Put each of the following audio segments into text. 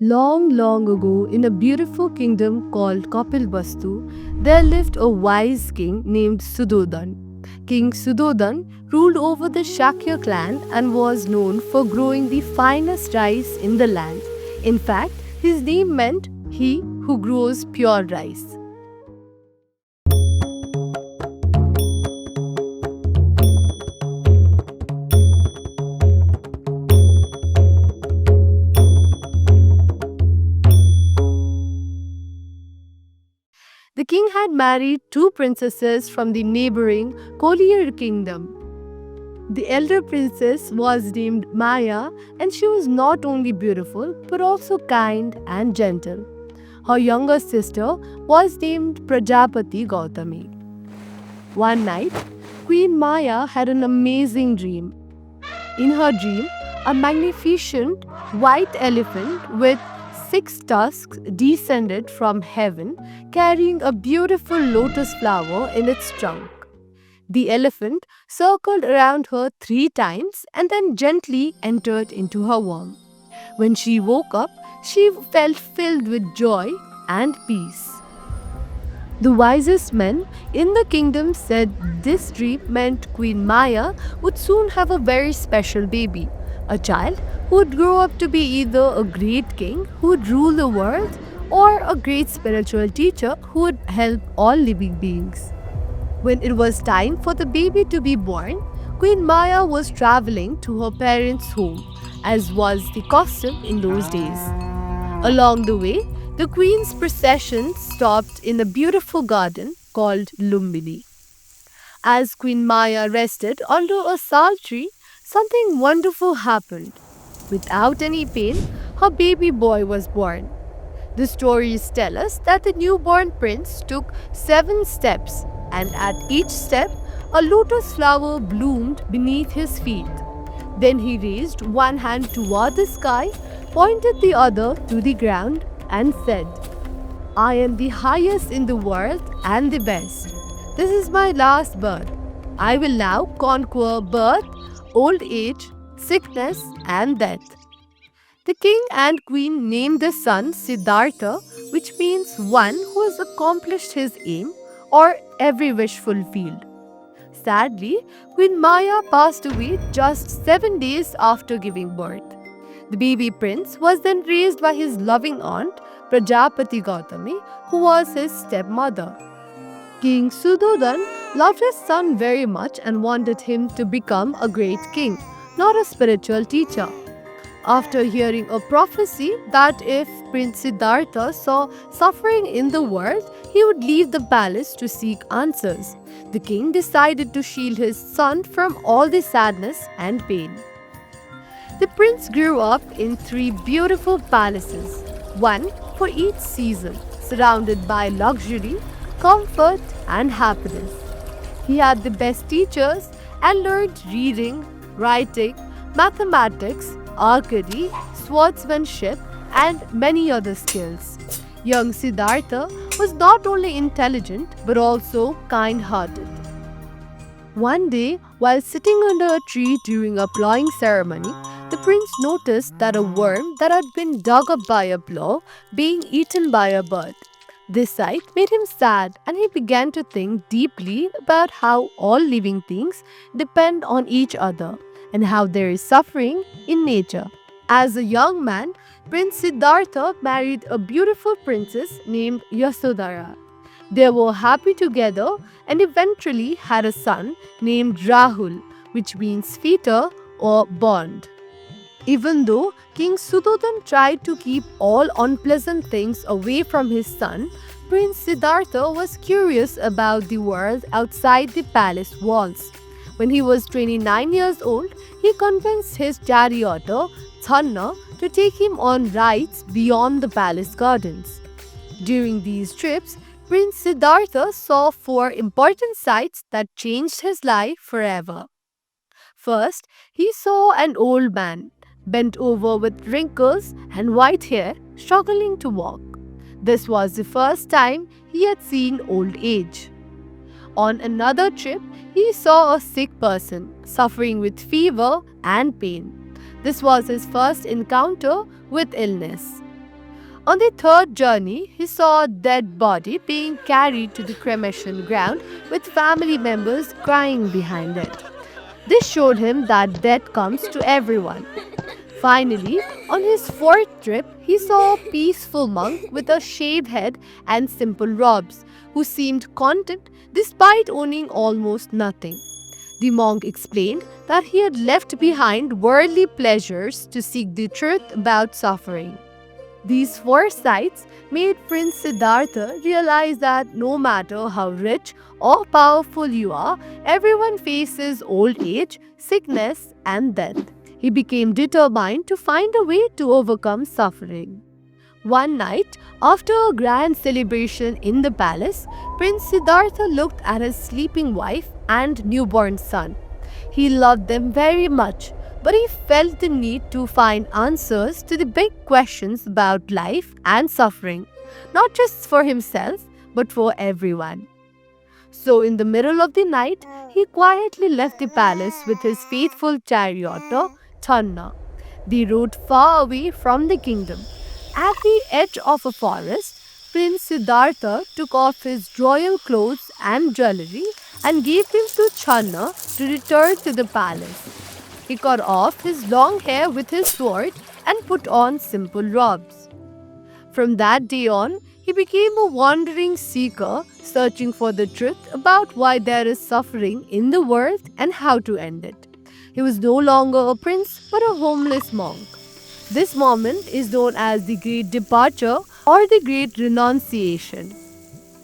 Long, long ago, in a beautiful kingdom called Kapilvastu, there lived a wise king named Suddhodan. King Suddhodan ruled over the Shakya clan and was known for growing the finest rice in the land. In fact, his name meant he who grows pure rice. The king had married two princesses from the neighboring Koliyar kingdom. The elder princess was named Maya, and she was not only beautiful but also kind and gentle. Her younger sister was named Prajapati Gautami. One night, Queen Maya had an amazing dream. In her dream, a magnificent white elephant with six tusks descended from heaven, carrying a beautiful lotus flower in its trunk. The elephant circled around her 3 times and then gently entered into her womb. When she woke up, she felt filled with joy and peace. The wisest men in the kingdom said this dream meant Queen Maya would soon have a very special baby, a child who would grow up to be either a great king who would rule the world or a great spiritual teacher who would help all living beings. When it was time for the baby to be born, Queen Maya was traveling to her parents' home, as was the custom in those days. Along the way, the queen's procession stopped in a beautiful garden called Lumbini. As Queen Maya rested under a sal tree, something wonderful happened. Without any pain, her baby boy was born. The stories tell us that the newborn prince took 7 steps, and at each step, a lotus flower bloomed beneath his feet. Then he raised one hand toward the sky, pointed the other to the ground, and said, I am the highest in the world and the best. This is my last birth. I will now conquer birth, old age, sickness, and death. The king and queen named their son Siddhartha, which means one who has accomplished his aim or every wish fulfilled. Sadly, Queen Maya passed away just 7 days after giving birth. The baby prince was then raised by his loving aunt, Prajapati Gautami, who was his stepmother. King Suddhodan loved his son very much and wanted him to become a great king, not a spiritual teacher. After hearing a prophecy that if Prince Siddhartha saw suffering in the world, he would leave the palace to seek answers, the king decided to shield his son from all the sadness and pain. The prince grew up in 3 beautiful palaces, one for each season, surrounded by luxury, comfort, and happiness. He had the best teachers and learned reading, writing, mathematics, archery, swordsmanship, and many other skills. Young Siddhartha was not only intelligent but also kind hearted. One day, while sitting under a tree during a plowing ceremony, the prince noticed that a worm that had been dug up by a plow being eaten by a bird. This sight made him sad and he began to think deeply about how all living things depend on each other and how there is suffering in nature. As a young man, Prince Siddhartha married a beautiful princess named Yasodhara. They were happy together and eventually had a son named Rahul, which means fetter or bond. Even though King Suddhodan tried to keep all unpleasant things away from his son, Prince Siddhartha was curious about the world outside the palace walls. When he was 29 years old, he convinced his charioteer, Thanna, to take him on rides beyond the palace gardens. During these trips, Prince Siddhartha saw 4 important sights that changed his life forever. First, he saw an old man, bent over with wrinkles and white hair, struggling to walk. This was the first time he had seen old age. On another trip, he saw a sick person suffering with fever and pain. This was his first encounter with illness. On the third journey, he saw a dead body being carried to the cremation ground with family members crying behind it. This showed him that death comes to everyone. Finally, on his fourth trip, he saw a peaceful monk with a shaved head and simple robes, who seemed content despite owning almost nothing. The monk explained that he had left behind worldly pleasures to seek the truth about suffering. These foresights made Prince Siddhartha realize that no matter how rich or powerful you are, everyone faces old age, sickness, and death. He became determined to find a way to overcome suffering. One night, after a grand celebration in the palace, Prince Siddhartha looked at his sleeping wife and newborn son. He loved them very much, but he felt the need to find answers to the big questions about life and suffering, not just for himself, but for everyone. So, in the middle of the night, he quietly left the palace with his faithful charioteer, Channa. They rode far away from the kingdom. At the edge of a forest, Prince Siddhartha took off his royal clothes and jewelry and gave them to Channa to return to the palace. He cut off his long hair with his sword and put on simple robes. From that day on, he became a wandering seeker, searching for the truth about why there is suffering in the world and how to end it. He was no longer a prince but a homeless monk. This moment is known as the Great Departure or the Great Renunciation.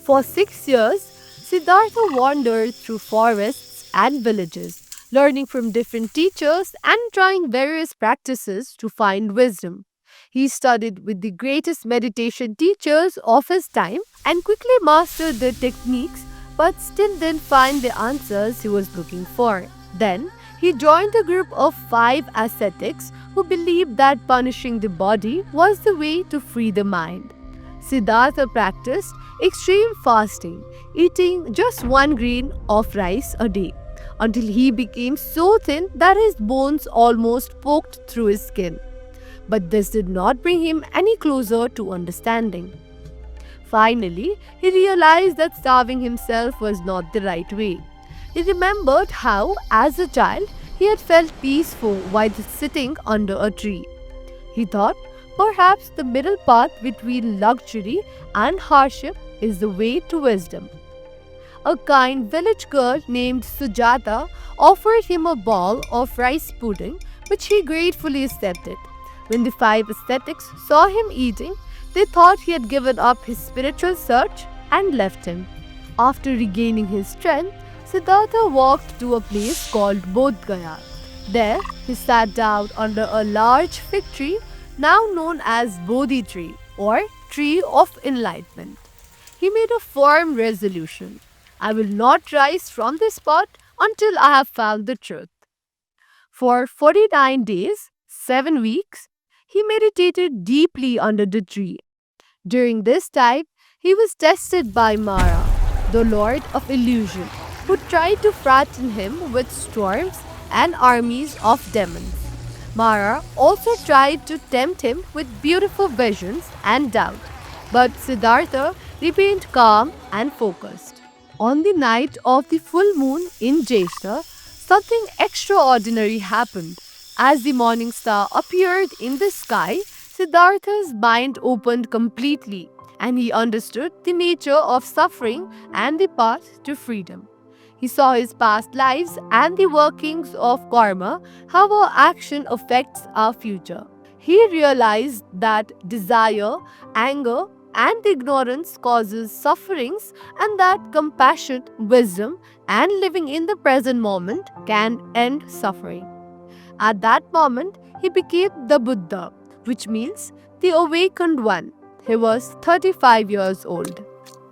For 6 years, Siddhartha wandered through forests and villages, learning from different teachers and trying various practices to find wisdom. He studied with the greatest meditation teachers of his time and quickly mastered their techniques, but still didn't find the answers he was looking for. Then, he joined a group of 5 ascetics who believed that punishing the body was the way to free the mind. Siddhartha practiced extreme fasting, eating just 1 grain of rice a day, until he became so thin that his bones almost poked through his skin. But this did not bring him any closer to understanding. Finally, he realized that starving himself was not the right way. He remembered how, as a child, he had felt peaceful while sitting under a tree. He thought, perhaps the middle path between luxury and hardship is the way to wisdom. A kind village girl named Sujata offered him a bowl of rice pudding, which he gratefully accepted. When the 5 ascetics saw him eating, they thought he had given up his spiritual search and left him. After regaining his strength, Siddhartha walked to a place called Bodh Gaya. There, he sat down under a large fig tree, now known as Bodhi tree or Tree of Enlightenment. He made a firm resolution. I will not rise from this spot until I have found the truth. For 49 days, 7 weeks, he meditated deeply under the tree. During this time, he was tested by Mara, the Lord of Illusion, who tried to frighten him with storms and armies of demons. Mara also tried to tempt him with beautiful visions and doubt, but Siddhartha remained calm and focused. On the night of the full moon in Jeshta, something extraordinary happened. As the morning star appeared in the sky, Siddhartha's mind opened completely and he understood the nature of suffering and the path to freedom. He saw his past lives and the workings of karma, how our action affects our future. He realized that desire, anger, and ignorance causes sufferings and that compassion, wisdom, and living in the present moment can end suffering. At that moment, he became the Buddha, which means the awakened one. He was 35 years old.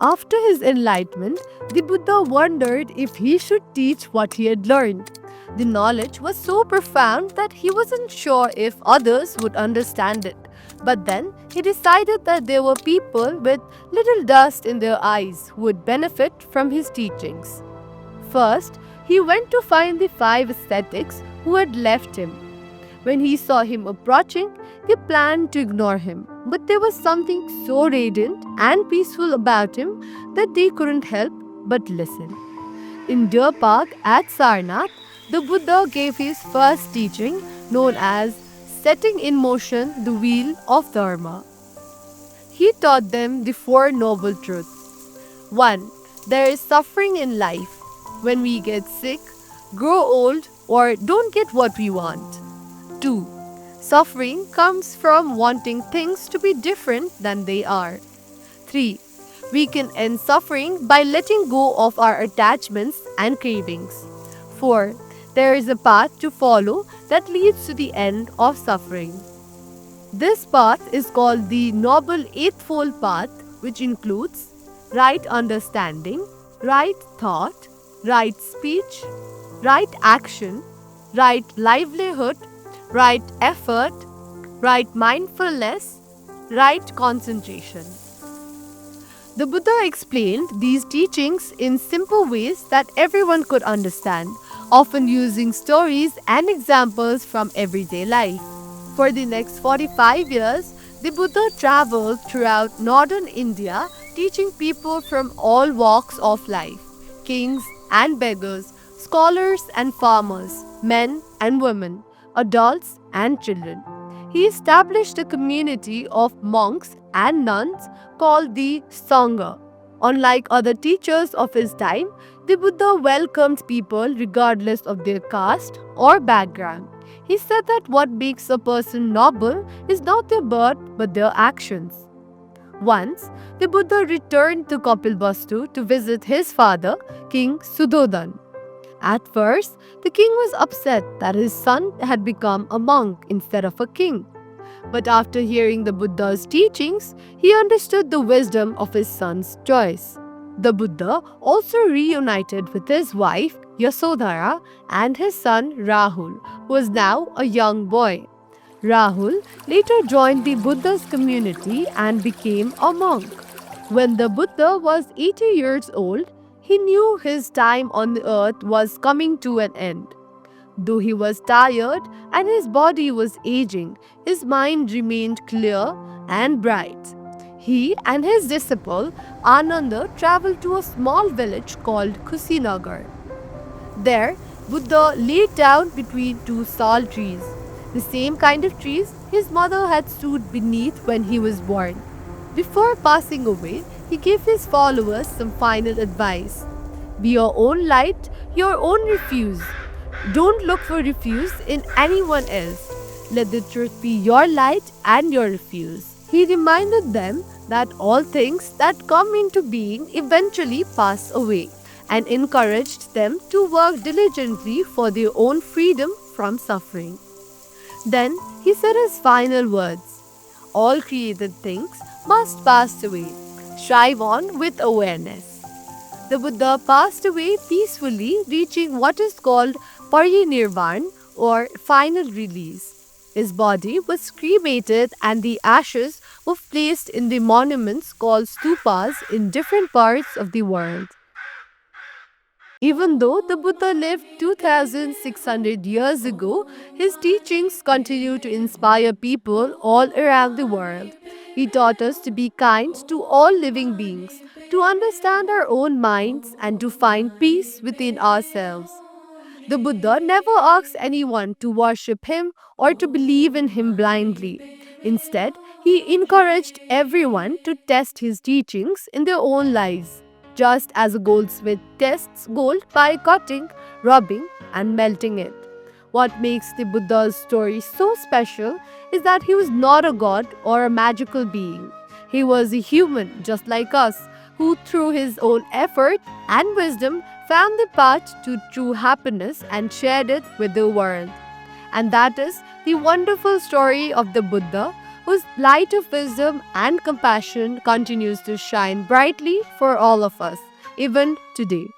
After his enlightenment, the Buddha wondered if he should teach what he had learned. The knowledge was so profound that he wasn't sure if others would understand it. But then he decided that there were people with little dust in their eyes who would benefit from his teachings. First, he went to find the 5 ascetics who had left him. When he saw him approaching, they planned to ignore him. But there was something so radiant and peaceful about him that they couldn't help but listen. In Deer Park at Sarnath, the Buddha gave his first teaching known as setting in motion the wheel of Dharma. He taught them the Four Noble Truths. 1. There is suffering in life when we get sick, grow old, or don't get what we want. 2. Suffering comes from wanting things to be different than they are. 3. We can end suffering by letting go of our attachments and cravings. 4. There is a path to follow that leads to the end of suffering. This path is called the Noble Eightfold Path, which includes right understanding, right thought, right speech, right action, right livelihood, right effort, right mindfulness, right concentration. The Buddha explained these teachings in simple ways that everyone could understand, often using stories and examples from everyday life. For the next 45 years, the Buddha traveled throughout northern India, teaching people from all walks of life, kings and beggars, scholars and farmers, men and women, adults and children. He established a community of monks and nuns called the Sangha. Unlike other teachers of his time, the Buddha welcomed people regardless of their caste or background. He said that what makes a person noble is not their birth but their actions. Once, the Buddha returned to Kapilvastu to visit his father, King Sudhodan. At first, the king was upset that his son had become a monk instead of a king. But after hearing the Buddha's teachings, he understood the wisdom of his son's choice. The Buddha also reunited with his wife Yasodhara and his son Rahul, who was now a young boy. Rahul later joined the Buddha's community and became a monk. When the Buddha was 80 years old, he knew his time on the earth was coming to an end. Though he was tired and his body was aging, his mind remained clear and bright. He and his disciple Ananda traveled to a small village called Kusinagar. There, Buddha lay down between two sal trees, the same kind of trees his mother had stood beneath when he was born. Before passing away, he gave his followers some final advice. Be your own light, your own refuge. Don't look for refuge in anyone else. Let the truth be your light and your refuge. He reminded them that all things that come into being eventually pass away and encouraged them to work diligently for their own freedom from suffering. Then he said his final words: all created things must pass away. Strive on with awareness. The Buddha passed away peacefully, reaching what is called parinirvan or final release. His body was cremated and the ashes were placed in the monuments called stupas in different parts of the world. Even though the Buddha lived 2600 years ago, his teachings continue to inspire people all around the world. He taught us to be kind to all living beings, to understand our own minds, and to find peace within ourselves. The Buddha never asked anyone to worship him or to believe in him blindly. Instead, he encouraged everyone to test his teachings in their own lives, just as a goldsmith tests gold by cutting, rubbing, and melting it. What makes the Buddha's story so special is that he was not a god or a magical being. He was a human just like us, who through his own effort and wisdom found the path to true happiness and shared it with the world. And that is the wonderful story of the Buddha, whose light of wisdom and compassion continues to shine brightly for all of us, even today.